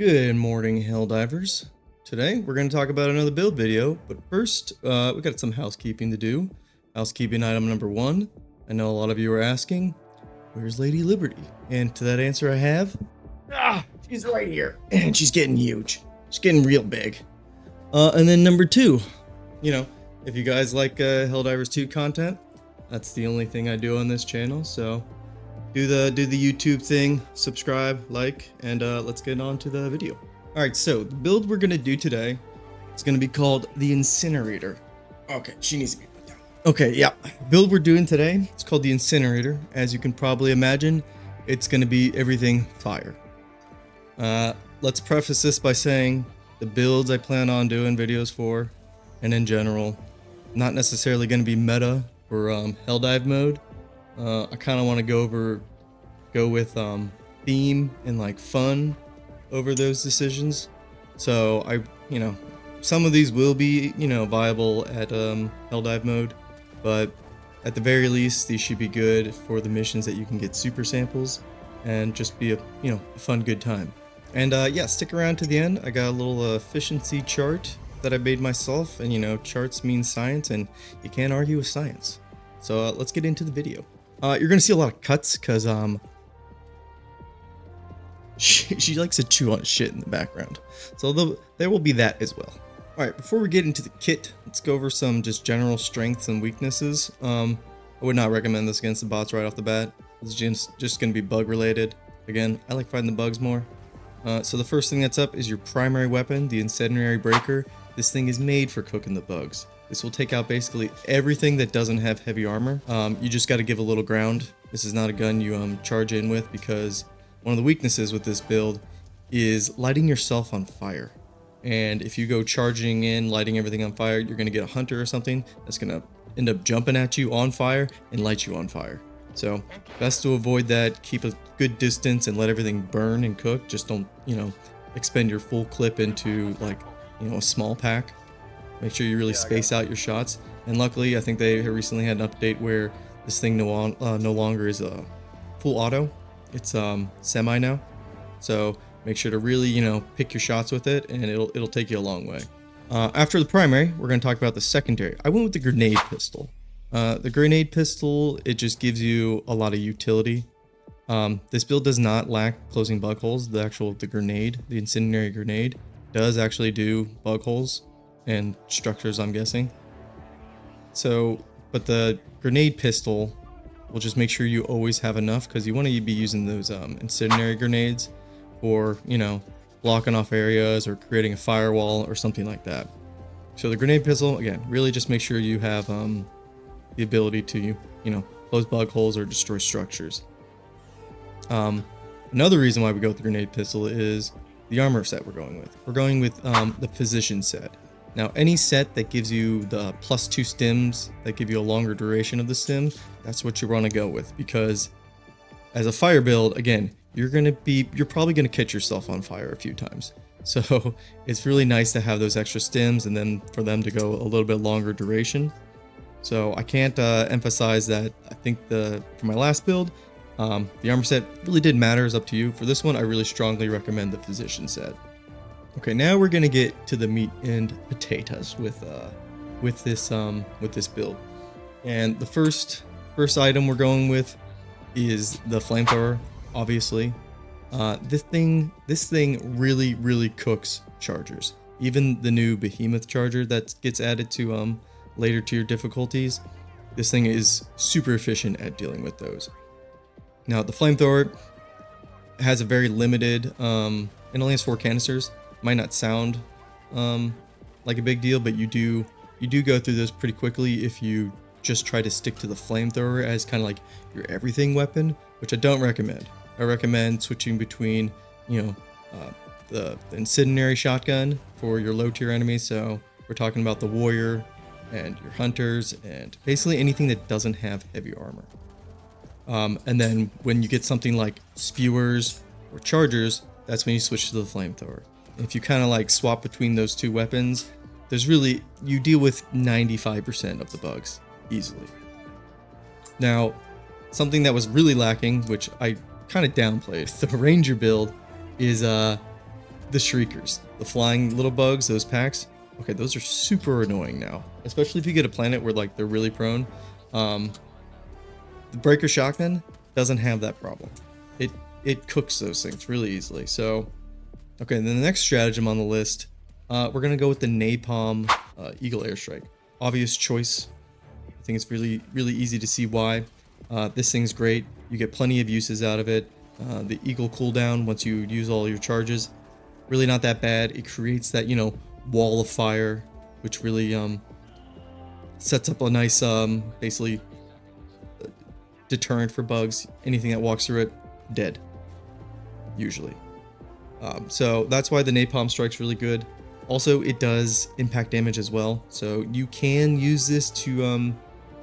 Good morning, Helldivers. Today we're going to talk about another build video, but first we got some housekeeping to do. Housekeeping item number one. I know a lot of you are asking, where's Lady Liberty? And to that answer I have, she's right here, and she's getting huge. She's getting real big. And then number two, if you guys like Helldivers 2 content, that's the only thing I do on this channel, so do the YouTube thing, subscribe, like, and let's get on to the video. All right, so the build we're gonna do today is gonna be called the Incinerator. Okay, she needs to be put down. Okay, yeah, build we're doing today, it's called the Incinerator. As you can probably imagine, it's gonna be everything fire. Let's preface this by saying the builds I plan on doing videos for, and in general, not necessarily gonna be meta for Helldive mode. I kind of want to go with theme and like fun over those decisions. So some of these will be viable at Helldive mode, but at the very least these should be good for the missions that you can get super samples and just be a fun good time. And yeah, stick around to the end. I got a little efficiency chart that I made myself, and charts mean science, and you can't argue with science. So let's get into the video. You're gonna see a lot of cuts because she likes to chew on shit in the background, so there will be that as well. All right, before we get into the kit, let's go over some just general strengths and weaknesses. I would not recommend this against the bots right off the bat. It's just gonna be bug related. Again, I like fighting the bugs more. So the first thing that's up is your primary weapon, the Incinerator Breaker. This thing is made for cooking the bugs. This will take out basically everything that doesn't have heavy armor. You just got to give a little ground. This is not a gun you charge in with, because one of the weaknesses with this build is lighting yourself on fire. And if you go charging in, lighting everything on fire, you're going to get a hunter or something that's going to end up jumping at you on fire and light you on fire. So best to avoid that. Keep a good distance and let everything burn and cook. Just don't expend your full clip into like a small pack. Make sure you really space out your shots. And luckily, I think they recently had an update where this thing no longer is a full auto. It's semi now. So make sure to really pick your shots with it, and it'll take you a long way. After the primary, we're going to talk about the secondary. I went with the grenade pistol. The grenade pistol, it just gives you a lot of utility. This build does not lack closing bug holes. The grenade, the incendiary grenade, does actually do bug holes and structures, I'm guessing. So, but the grenade pistol will just make sure you always have enough, because you want to be using those incendiary grenades for blocking off areas or creating a firewall or something like that. So the grenade pistol, again, really just make sure you have the ability to close bug holes or destroy structures. Another reason why we go with the grenade pistol is the armor set we're going with. We're going with the physician set. Now, any set that gives you the +2 stims, that give you a longer duration of the stim, that's what you want to go with, because as a fire build, again, you're probably gonna catch yourself on fire a few times. So it's really nice to have those extra stims, and then for them to go a little bit longer duration. So I can't emphasize that. I think for my last build, the armor set really did matter. It's up to you. For this one, I really strongly recommend the physician set. Okay, now we're gonna get to the meat and potatoes with this build. And the first item we're going with is the flamethrower. Obviously, this thing really cooks chargers. Even the new behemoth charger that gets added to later to your difficulties, this thing is super efficient at dealing with those. Now the flamethrower has a very limited, it only has 4 canisters. Might not sound like a big deal, but you do go through those pretty quickly if you just try to stick to the flamethrower as kind of like your everything weapon, which I don't recommend. I recommend switching between the incendiary shotgun for your low tier enemies. So we're talking about the warrior and your hunters and basically anything that doesn't have heavy armor. And then when you get something like spewers or chargers, that's when you switch to the flamethrower. If you kind of like swap between those two weapons, you deal with 95% of the bugs easily. Now, something that was really lacking, which I kind of downplayed, the ranger build, is the shriekers, the flying little bugs, those packs. Okay, those are super annoying now, especially if you get a planet where like they're really prone. The breaker shotgun doesn't have that problem. It cooks those things really easily. So, okay, then the next stratagem on the list, we're gonna go with the napalm eagle airstrike. Obvious choice. I think it's really easy to see why. This thing's great. You get plenty of uses out of it. The eagle cooldown once you use all your charges, really not that bad. It creates that, you know, wall of fire, which really sets up a nice basically deterrent for bugs. Anything that walks through it, dead usually. So that's why the napalm strike's really good. Also, it does impact damage as well, so you can use this to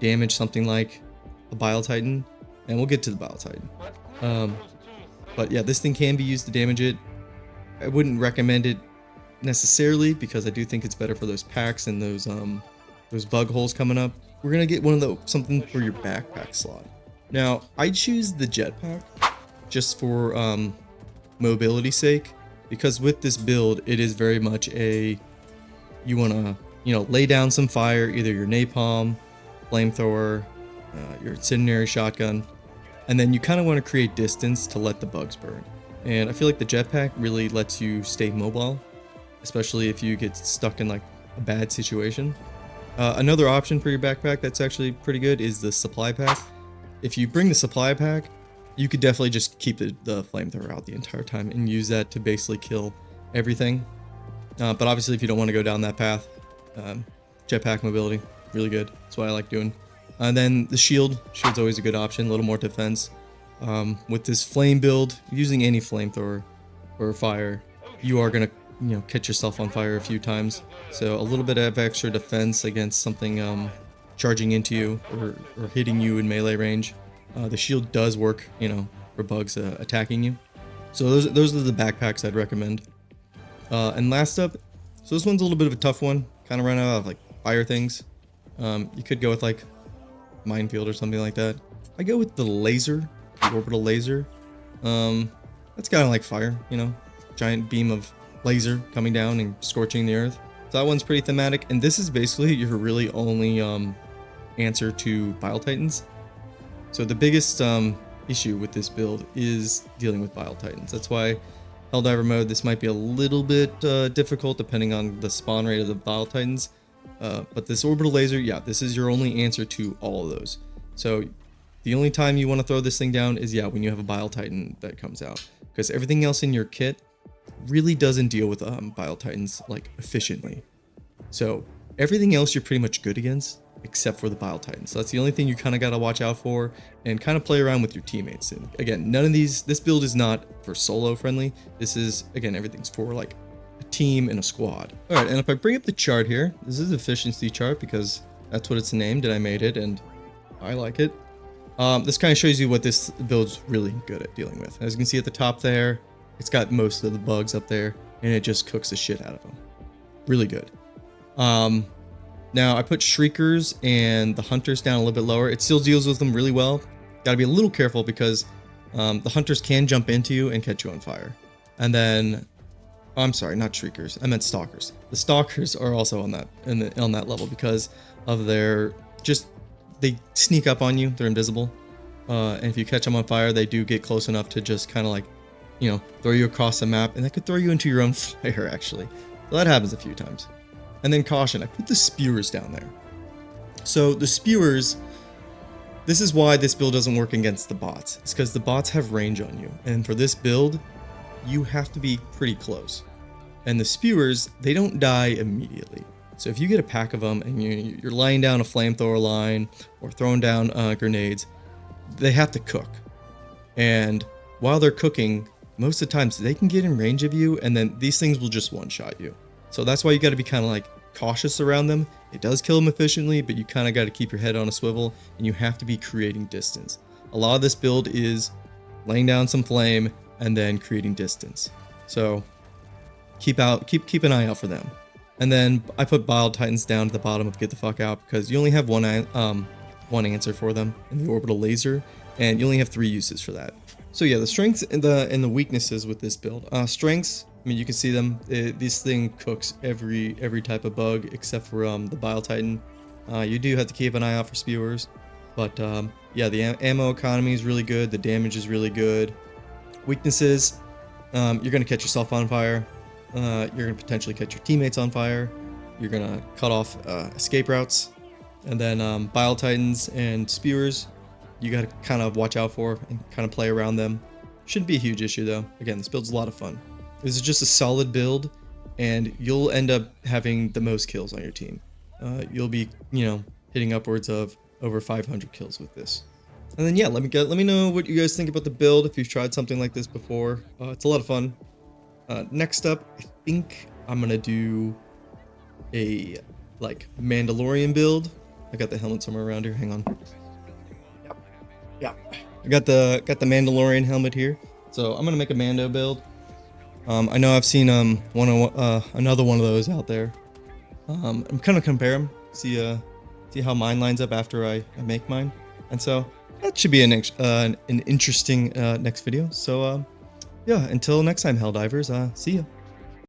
damage something like a bile titan, and we'll get to the bile titan. But yeah, this thing can be used to damage it. I wouldn't recommend it necessarily because I do think it's better for those packs and those bug holes coming up. We're gonna get something for your backpack slot. Now, I choose the jetpack just for mobility sake, because with this build, it is very much you wanna, you know, lay down some fire, either your napalm, flamethrower, your incendiary shotgun, and then you kind of want to create distance to let the bugs burn. And I feel like the jetpack really lets you stay mobile, especially if you get stuck in like a bad situation. Another option for your backpack that's actually pretty good is the supply pack. If you bring the supply pack, you could definitely just keep the flamethrower out the entire time and use that to basically kill everything. But obviously, if you don't want to go down that path, jetpack mobility, really good. That's what I like doing. And then the shield's always a good option, a little more defense. With this flame build, using any flamethrower or fire, you are gonna, you know, catch yourself on fire a few times. So a little bit of extra defense against something charging into you or hitting you in melee range. The shield does work, you know, for bugs attacking you. So those are the backpacks I'd recommend. And last up, so this one's a little bit of a tough one. Kind of run out of like fire things. You could go with like minefield or something like that. I go with the laser, the orbital laser. That's kind of like fire, you know, giant beam of laser coming down and scorching the earth. So that one's pretty thematic, and this is basically your really only answer to bile titans. So the biggest issue with this build is dealing with bile titans. That's why Helldiver mode, this might be a little bit difficult depending on the spawn rate of the bile titans. But this orbital laser, yeah, this is your only answer to all of those. So the only time you want to throw this thing down is, yeah, when you have a bile titan that comes out, because everything else in your kit really doesn't deal with bile titans like efficiently. So everything else you're pretty much good against except for the bile titans. So that's the only thing you kind of got to watch out for and kind of play around with your teammates. And again, this build is not for solo friendly. This is, again, everything's for like a team and a squad. All right, and if I bring up the chart here, this is efficiency chart because that's what it's named and I made it and I like it. This kind of shows you what this build's really good at dealing with. As you can see at the top there, it's got most of the bugs up there and it just cooks the shit out of them. Really good. Now I put shriekers and the hunters down a little bit lower. It still deals with them really well. Got to be a little careful because the hunters can jump into you and catch you on fire. And then, oh, I'm sorry, not shriekers. I meant stalkers. The stalkers are also on that level because of their they sneak up on you. They're invisible, and if you catch them on fire, they do get close enough to just kind of like, you know, throw you across the map, and that could throw you into your own fire actually. So that happens a few times. And then caution, I put the spewers down there. So the spewers, this is why this build doesn't work against the bots. It's because the bots have range on you. And for this build, you have to be pretty close. And the spewers, they don't die immediately. So if you get a pack of them and you're laying down a flamethrower line or throwing down grenades, they have to cook. And while they're cooking, most of the times they can get in range of you and then these things will just one-shot you. So that's why you got to be kind of like cautious around them. It does kill them efficiently, but you kind of got to keep your head on a swivel and you have to be creating distance. A lot of this build is laying down some flame and then creating distance. So keep an eye out for them. And then I put bile titans down to the bottom of get the fuck out because you only have one answer for them in the orbital laser, and you only have 3 uses for that. So yeah, the strengths and the weaknesses with this build. Strengths, I mean, you can see them. This thing cooks every type of bug except for the Bile Titan. You do have to keep an eye out for spewers, but yeah, the ammo economy is really good. The damage is really good. Weaknesses: you're gonna catch yourself on fire. You're gonna potentially catch your teammates on fire. You're gonna cut off escape routes, and then Bile Titans and spewers, you gotta kind of watch out for and kind of play around them. Shouldn't be a huge issue though. Again, this build's a lot of fun. This is just a solid build, and you'll end up having the most kills on your team. You'll be, hitting upwards of over 500 kills with this. And then yeah, let me know what you guys think about the build if you've tried something like this before. It's a lot of fun. Next up, I think I'm gonna do a Mandalorian build. I got the helmet somewhere around here. Hang on. Yep. I got the Mandalorian helmet here. So I'm gonna make a Mando build. I know I've seen another one of those out there. I'm kind of compare them, see how mine lines up after I make mine, and so that should be an interesting next video. So yeah, until next time, Helldivers. See ya.